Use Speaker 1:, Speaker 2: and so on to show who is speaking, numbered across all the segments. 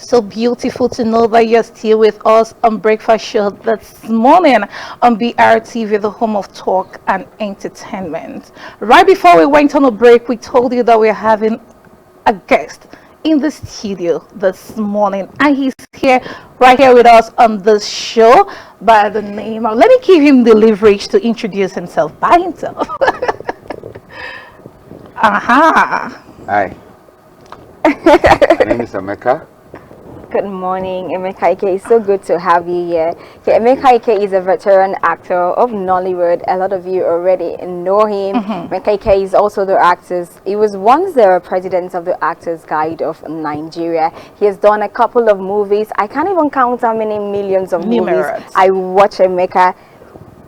Speaker 1: So beautiful to know that you're still with us on Breakfast Show this morning on BRTV, the home of talk and entertainment. Right before we went on a break, we told you that we're having a guest in the studio this morning, and he's here right here with us on this show by the name of, let me give him the leverage to introduce himself by himself. Aha.
Speaker 2: Hi, my name is Emeka.
Speaker 3: Good morning, Emeka Ike. It's so good to have you here. Okay,
Speaker 2: Thank
Speaker 3: Emeka
Speaker 2: you.
Speaker 3: Ike is a veteran actor of Nollywood. A lot of you already know him. Emeka Ike is also the actors. He was once the president of the Actors Guild of Nigeria. He has done a couple of movies. I can't even count how many millions of movies
Speaker 1: Numerous.
Speaker 3: I watch Emeka.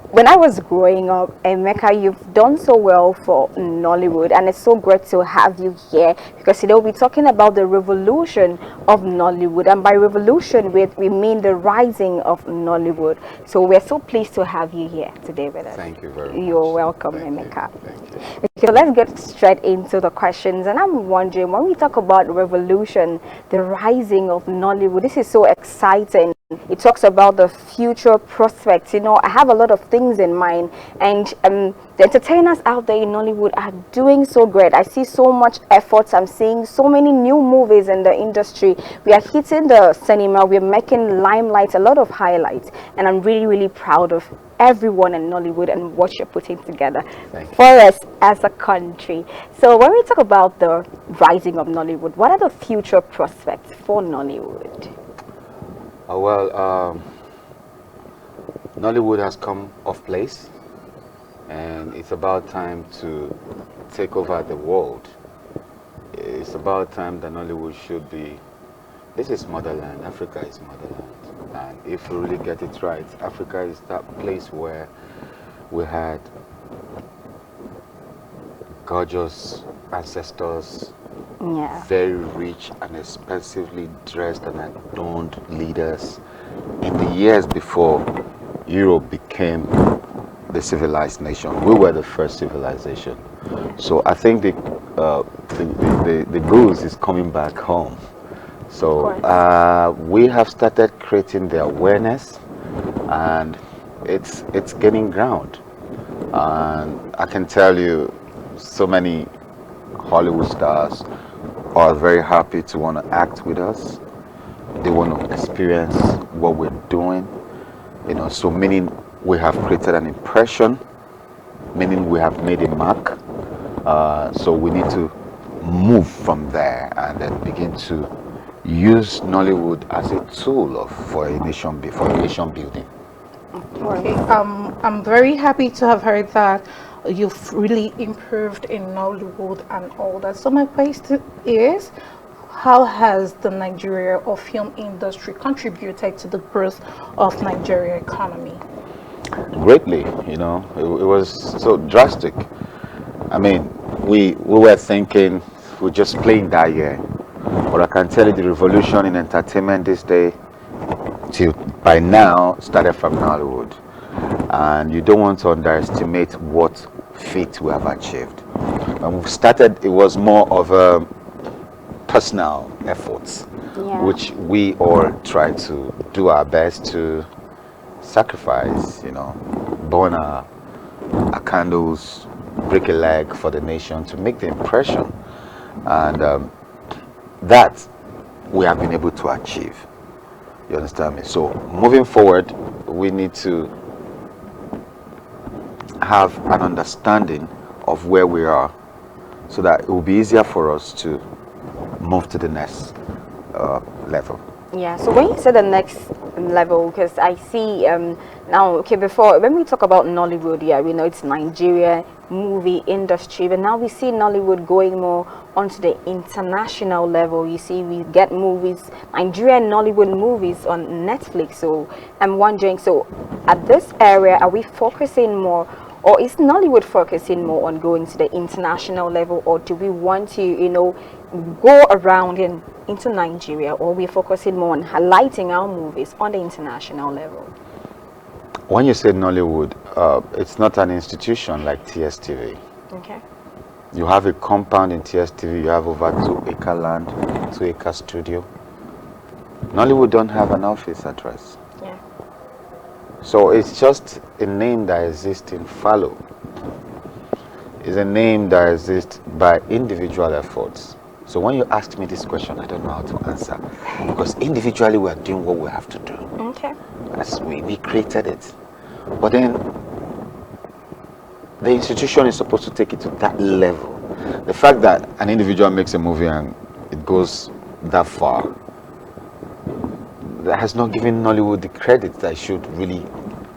Speaker 3: When I was growing up, Emeka, you've done so well for Nollywood, and it's so great to have you here because today we'll be talking about the revolution of Nollywood, and by revolution we mean the rising of Nollywood. So we're so pleased to have you here today with us.
Speaker 2: Thank you very much.
Speaker 3: You're welcome,
Speaker 2: Thank you.
Speaker 3: Emeka.
Speaker 2: Thank you.
Speaker 3: Okay, so let's get straight into the questions. And I'm wondering, when we talk about revolution, the rising of Nollywood, this is so exciting. It talks about the future prospects. You know, I have a lot of things in mind, and the entertainers out there in Nollywood are doing so great. I see so much efforts. I'm seeing so many new movies in the industry. We are hitting the cinema. We're making limelight, a lot of highlights, and I'm really, really proud of everyone in Nollywood and what you're putting together for us as a country. So when we talk about the rising of Nollywood, what are the future prospects for Nollywood?
Speaker 2: Nollywood has come of place, and it's about time to take over the world. It's about time that Nollywood should be. This is motherland. Africa is motherland, and if we really get it right, Africa is that place where we had gorgeous ancestors,
Speaker 3: Yeah.
Speaker 2: very rich and expensively dressed and adorned leaders in the years before Europe became the civilized nation. We were the first civilization. So I think the goose is coming back home. So we have started creating the awareness, and it's gaining ground. And I can tell you, so many Hollywood stars are very happy to want to act with us. They want to experience what we're doing, you know. So meaning we have created an impression, meaning we have made a mark. So we need to move from there and then begin to use Nollywood as a tool for nation building.
Speaker 1: Okay, I'm very happy to have heard that you've really improved in Nollywood and all that. So my question is, how has the Nigeria or film industry contributed to the growth of Nigeria economy?
Speaker 2: Greatly, you know, it was so drastic. I mean, we were thinking we're just playing that year, but I can tell you the revolution in entertainment this day till by now started from Nollywood, and you don't want to underestimate what feat we have achieved. When we started, it was more of a personal efforts, which we all try to do our best to sacrifice, you know, burn our candles, break a leg for the nation to make the impression, and that we have been able to achieve. You understand me? So moving forward, we need to have an understanding of where we are, so that it will be easier for us to move to the next level.
Speaker 3: Yeah, so when you say the next level, because I see now, okay, before, when we talk about Nollywood, yeah, we know it's Nigeria movie industry, but now we see Nollywood going more onto the international level. You see, we get movies, Nigerian Nollywood movies on Netflix. So I'm wondering, so at this area, are we focusing more, or is Nollywood focusing more on going to the international level, or do we want to, you know, go around into Nigeria, or we're focusing more on highlighting our movies on the international level?
Speaker 2: When you say Nollywood, it's not an institution like TSTV.
Speaker 3: Okay.
Speaker 2: You have a compound in TSTV, you have over 2 acre land, 2 acre studio. Nollywood don't have an office address.
Speaker 3: Yeah.
Speaker 2: So it's just a name that exists in fallow. It's a name that exists by individual efforts. So when you ask me this question, I don't know how to answer. Because individually we are doing what we have to do.
Speaker 3: Okay.
Speaker 2: As we created it. But then the institution is supposed to take it to that level. The fact that an individual makes a movie and it goes that far, that has not given Nollywood the credit that it should really,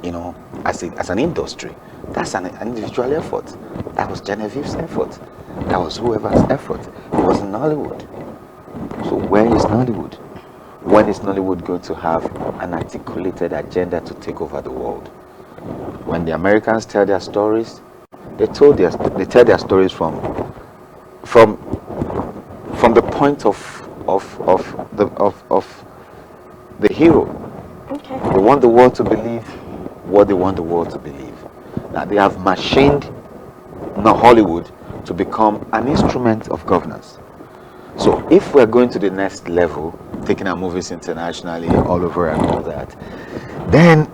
Speaker 2: you know, as an industry. That's an individual effort. That was Genevieve's effort. That was whoever's effort. It wasn't Nollywood. So where is Nollywood? When is Nollywood going to have an articulated agenda to take over the world? When the Americans tell their stories, they tell their stories from the point of the hero.
Speaker 3: Okay.
Speaker 2: They want the world to believe what they want the world to believe. Now they have machined Hollywood to become an instrument of governance. So if we're going to the next level, taking our movies internationally all over and all that, then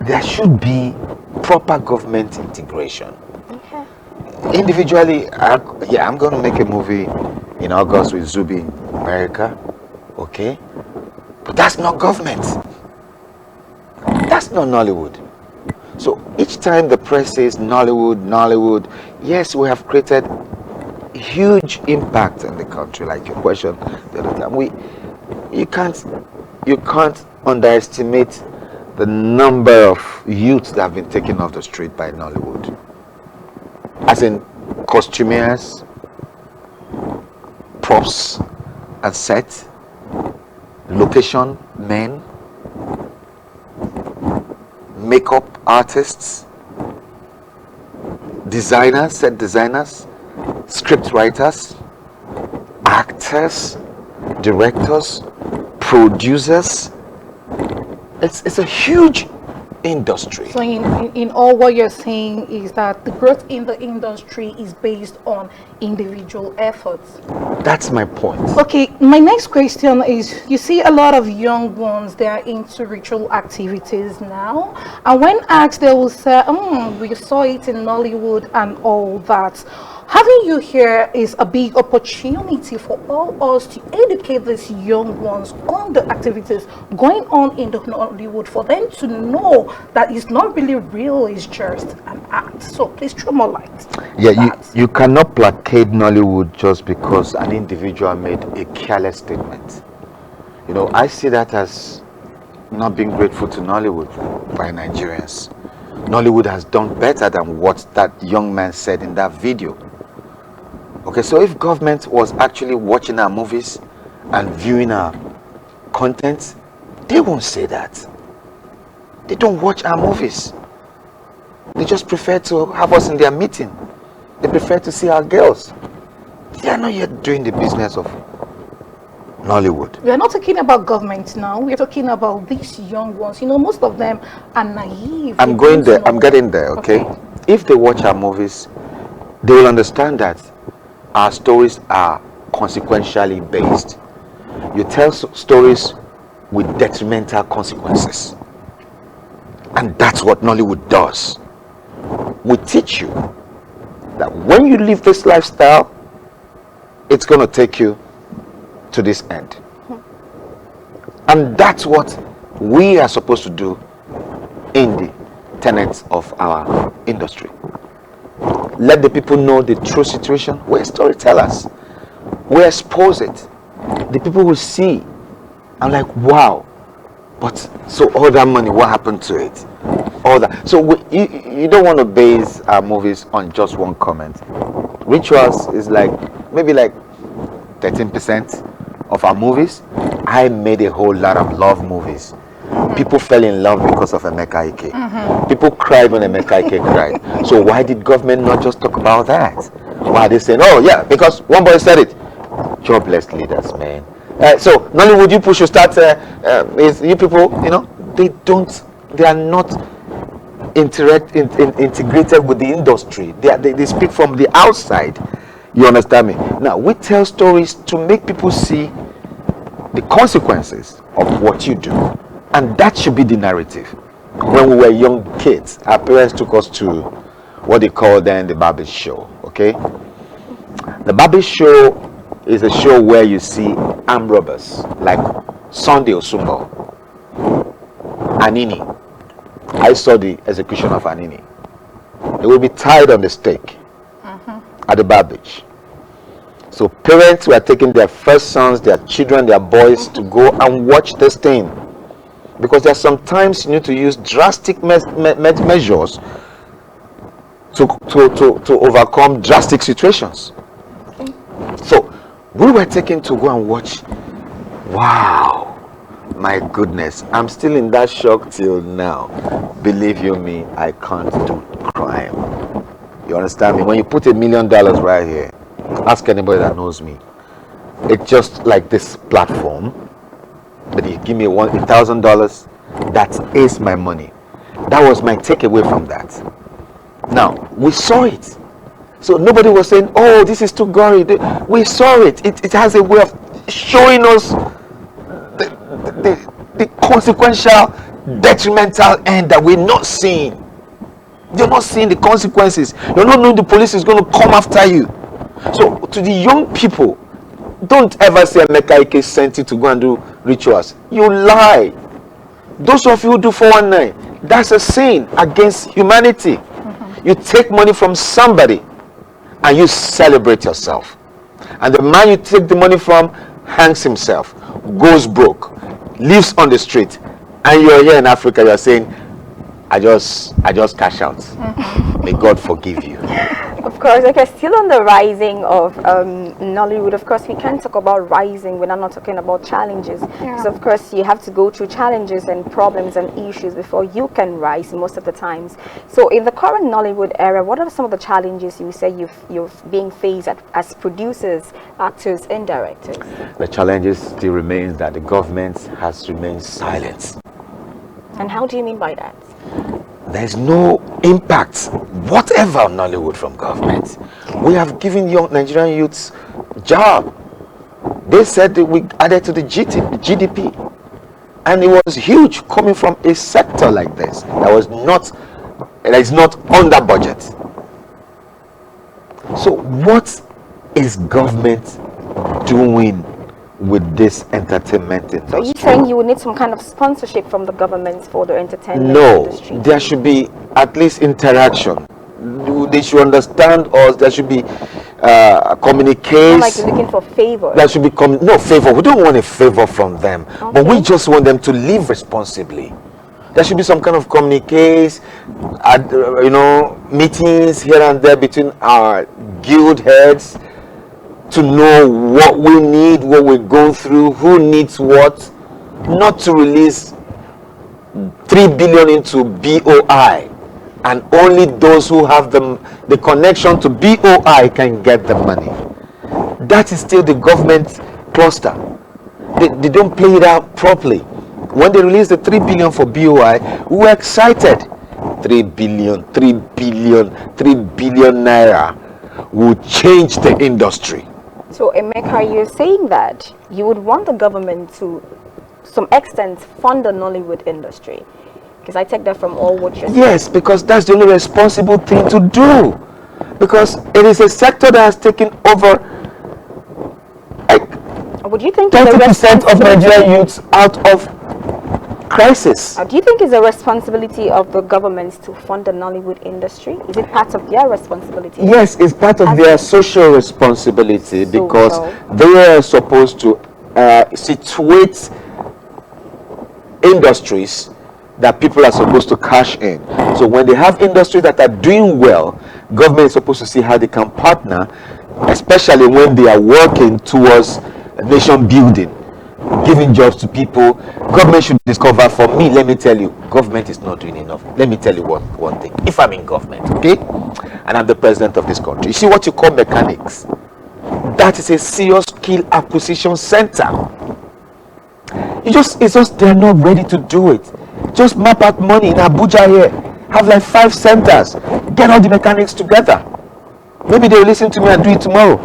Speaker 2: there should be proper government integration.
Speaker 3: Okay.
Speaker 2: Individually, I'm going to make a movie in August with Zubi in America, okay? But that's not government. That's not Nollywood. So each time the press says Nollywood, Nollywood, yes, we have created huge impact in the country, like your question the other time. You can't underestimate the number of youths that have been taken off the street by Nollywood. As in costumiers, props and set, location men, makeup artists, designers, set designers, script writers, actors, directors, producers. It's a huge industry.
Speaker 1: So in all, what you're saying is that the growth in the industry is based on individual efforts.
Speaker 2: That's my point.
Speaker 1: Okay, my next question is, you see a lot of young ones, they are into ritual activities now, and when asked they will say, we saw it in Nollywood and all that. Having you here is a big opportunity for all us to educate these young ones on the activities going on in the Nollywood, for them to know that it's not really real, it's just an act. So please throw more light.
Speaker 2: Yeah, you cannot placate Nollywood just because an individual made a careless statement. You know, I see that as not being grateful to Nollywood by Nigerians. Nollywood has done better than what that young man said in that video. Okay, so if government was actually watching our movies and viewing our content, they won't say that. They don't watch our movies. They just prefer to have us in their meeting. They prefer to see our girls. They are not yet doing the business of Nollywood.
Speaker 1: We are not talking about government now. We are talking about these young ones. You know, most of them are naive.
Speaker 2: I'm going there. I'm getting there, okay? If they watch our movies, they will understand that our stories are consequentially based. You tell stories with detrimental consequences. And that's what Nollywood does. We teach you that when you live this lifestyle, it's going to take you to this end. And that's what we are supposed to do in the tenets of our industry. Let the people know the true situation. We're storytellers. We expose it. The people will see. I'm like, wow. But so all that money, what happened to it? All that. So you don't want to base our movies on just one comment. Rituals is maybe 13% of our movies. I made a whole lot of love movies. People fell in love because of Emeka Ike. People cried when Emeka Ike cried. So why did government not just talk about that? Why are they saying, oh yeah, because one boy said it? Jobless leaders, man. So Nollywood, you should start. You people, you know, they are not integrated with the industry. They speak from the outside. You understand me? Now we tell stories to make people see the consequences of what you do. And that should be the narrative. When we were young kids, our parents took us to what they call then the Barbie show, okay? The Barbie show is a show where you see armed robbers like Sunday Osumbo, Anini. I saw the execution of Anini. They will be tied on the stake at the Barbie. So parents were taking their first sons, their children, their boys to go and watch this thing. Because there are sometimes you need to use drastic measures to overcome drastic situations. So we were taken to go and watch. Wow, my goodness, I'm still in that shock till now. Believe you me, I can't do crime. You understand me? When you put $1 million right here, ask anybody that knows me. It's just like this platform, but you give me $1,000, that is my money. That was my takeaway from that. Now we saw it, so nobody was saying, oh, this is too gory. We saw it. It has a way of showing us the consequential detrimental end that we're not seeing. You're not seeing the consequences. You're not knowing the police is going to come after you. So to the young people, don't ever say Emeka Ike sent you to go and do rituals. You lie. Those of you who do 419, that's a sin against humanity. You take money from somebody and you celebrate yourself. And the man you take the money from hangs himself, goes broke, lives on the street, and you're here in Africa, you're saying, I just cash out. May God forgive you.
Speaker 3: Of course, okay, still on the rising of Nollywood, of course, we can't talk about rising when I'm not talking about challenges. Because, of course, you have to go through challenges and problems and issues before you can rise most of the times. So, in the current Nollywood era, what are some of the challenges you say you're being faced as producers, actors, and directors?
Speaker 2: The challenges still remains that the government has remained silent.
Speaker 3: And how do you mean by that?
Speaker 2: There's no impact whatever on Nollywood from government. We have given young Nigerian youths job. They said that we added to the GDP, and it was huge coming from a sector like this that is not under budget. So what is government doing with this entertainment industry?
Speaker 3: So are you saying you would need some kind of sponsorship from the government for the entertainment industry?
Speaker 2: No, there should be at least interaction. They should understand us. There should be communication.
Speaker 3: Not like you're looking for favors.
Speaker 2: There should be no favor. We don't want a favor from them,
Speaker 3: okay,
Speaker 2: but we just want them to live responsibly. There should be some kind of communication, meetings here and there between our guild heads, to know what we need, what we're going through, who needs what, not to release 3 billion into BOI, and only those who have the connection to BOI can get the money. That is still the government cluster. They don't play it out properly. When they released the 3 billion for BOI, we were excited. 3 billion naira will change the industry.
Speaker 3: So, Emeka, you're saying that you would want the government to some extent fund the Nollywood industry? Because I take that from all what you're saying.
Speaker 2: Yes, because that's the only responsible thing to do. Because it is a sector that has taken over
Speaker 3: Would you think
Speaker 2: 30% of Nigerian youths out of crisis.
Speaker 3: Do you think it's a responsibility of the governments to fund the Nollywood industry? Is it part of their responsibility?
Speaker 2: Yes, it's part of their social responsibility, because they are supposed to situate industries that people are supposed to cash in. So when they have industries that are doing well, government is supposed to see how they can partner, especially when they are working towards nation building, giving jobs to people. Government should discover. For me, let me tell you, government is not doing enough. Let me tell you one thing. If I'm in government, okay, and I'm the president of this country, you see what you call mechanics, that is a serious skill acquisition center. It's just they're not ready to do it. Just map out money in Abuja here, have like 5 centers, get all the mechanics together. Maybe they'll listen to me and do it tomorrow.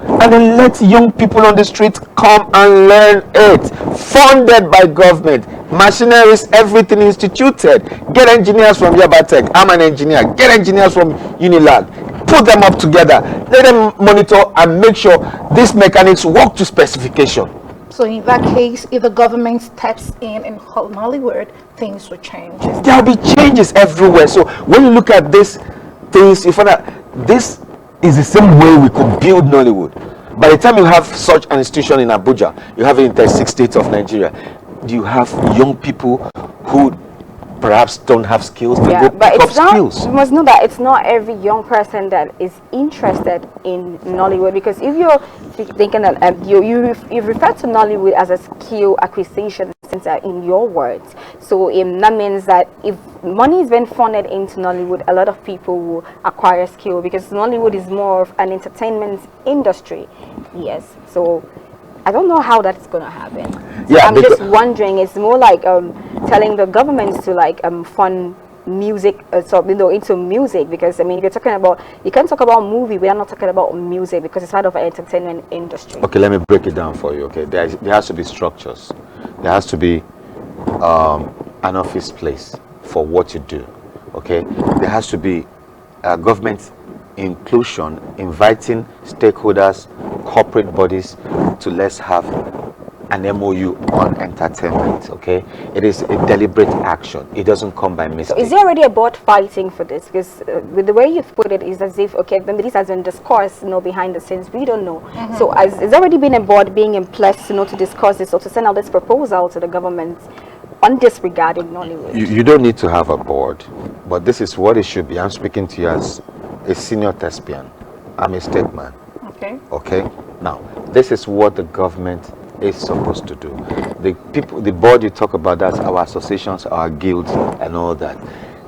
Speaker 2: and then let young people on the street come and learn it. Funded by government, machineries, everything instituted. Get engineers from Yabatech. I'm an engineer. Get engineers from Unilag. Put them up together. Let them monitor and make sure these mechanics work to specification.
Speaker 1: So in that case, if the government steps in Nollywood, things will change.
Speaker 2: There will be changes everywhere. So when you look at these things, you find out this is the same way we could build Nollywood. By the time you have such an institution in Abuja, you have it in 36 states of Nigeria, you have young people who perhaps don't have skills. They go
Speaker 3: but
Speaker 2: pick up
Speaker 3: it's not,
Speaker 2: skills.
Speaker 3: you must know that it's not every young person that is interested in Nollywood, because if you're thinking that you refer to Nollywood as a skill acquisition center in your words, so that means that if money is being funded into Nollywood, a lot of people will acquire skill, because Nollywood is more of an entertainment industry. Yes, so I don't know how that's going to happen. So
Speaker 2: Yeah,
Speaker 3: I'm just wondering, it's more like telling the governments to like fund music, into music, because I mean, if you're talking about, you can't talk about movie, we are not talking about music, because it's part of an entertainment industry.
Speaker 2: Okay, let me break it down for you. Okay, there has to be structures. There has to be an office place for what you do. Okay, there has to be government inclusion, inviting stakeholders, corporate bodies to let's have an MOU on entertainment. Okay, it is a deliberate action. It doesn't come by mistake.
Speaker 3: So is there already a board fighting for this? Because with the way you've put it, is as if, okay, maybe this has been discussed, behind the scenes, we don't know. So has already been a board being in place, to discuss this or to send out this proposal to the government on this regarding Nollywood?
Speaker 2: You don't need to have a board, but this is what it should be. I'm speaking to you as a senior thespian. I'm a state man. Okay. Now, this is what the government is supposed to do. The board you talk about, that's our associations, our guilds, and all that.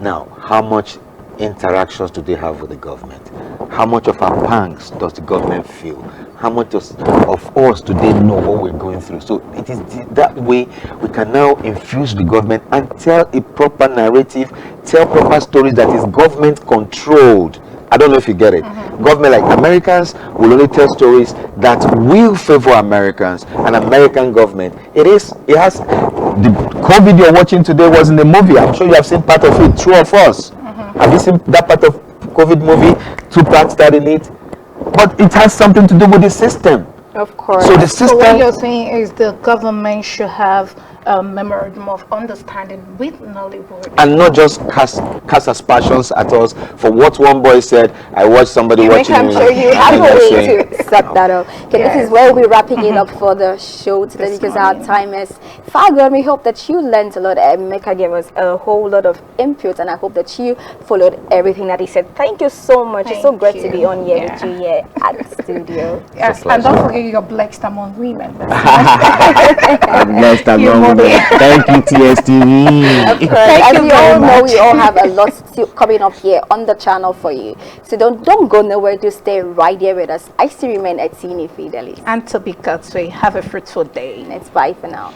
Speaker 2: Now, how much interactions do they have with the government? How much of our pangs does the government feel? How much of us do they know what we're going through? So it is that way we can now infuse the government and tell a proper narrative, tell proper stories that is government controlled. I don't know if you get it. Government, like Americans, will only tell stories that will favor Americans, and American government. It has the COVID you're watching today was in the movie. I'm sure you have seen part of it. True of us. Have you seen that part of COVID movie? 2 parts that in it, but it has something to do with the system.
Speaker 3: Of course.
Speaker 2: So the system.
Speaker 1: So what you're saying is the government should have a memorandum of understanding with Nollywood,
Speaker 2: and not just cast aspersions at us for what one boy said. I watched somebody watching.
Speaker 3: I'm sure you have a way to set that up. Okay, This is where we're wrapping it up for the show today, because our time is far gone. We hope that you learned a lot. Emeka gave us a whole lot of input, and I hope that you followed everything that he said. Thank you so much. It's so great to be on here with you here at the studio.
Speaker 1: Yes, and don't forget you're blessed among women.
Speaker 2: I'm blessed among women. Thank you, TSTV.
Speaker 3: As you all know, we all have a lot still coming up here on the channel for you. So don't go nowhere. To stay right here with us. I still remain at Tini Fidelis.
Speaker 1: And to be Katsui, have a fruitful day.
Speaker 3: Let's bye for now.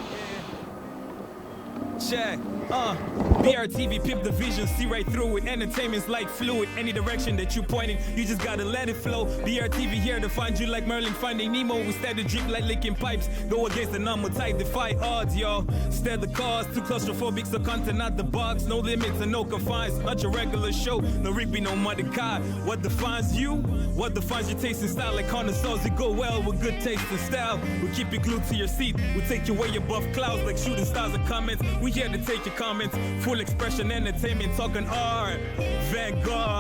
Speaker 4: Check. BRTV, pimp the vision, see right through it. Entertainment's like fluid. Any direction that you pointing, you just gotta let it flow. BRTV here to find you like Merlin finding Nemo. We start to drip like licking pipes. Go against the normal type, defy odds, y'all. Stare the cars, too claustrophobic, so content out the box. No limits and no confines. Not your regular show, no Rigby, no Mordecai. What defines you? What defines your taste and style? Like connoisseurs, we go well with good taste and style. We keep you glued to your seat. We take you way above clouds like shooting stars and comments. We here to take your comments. Full expression entertainment, talking art. Vanguard.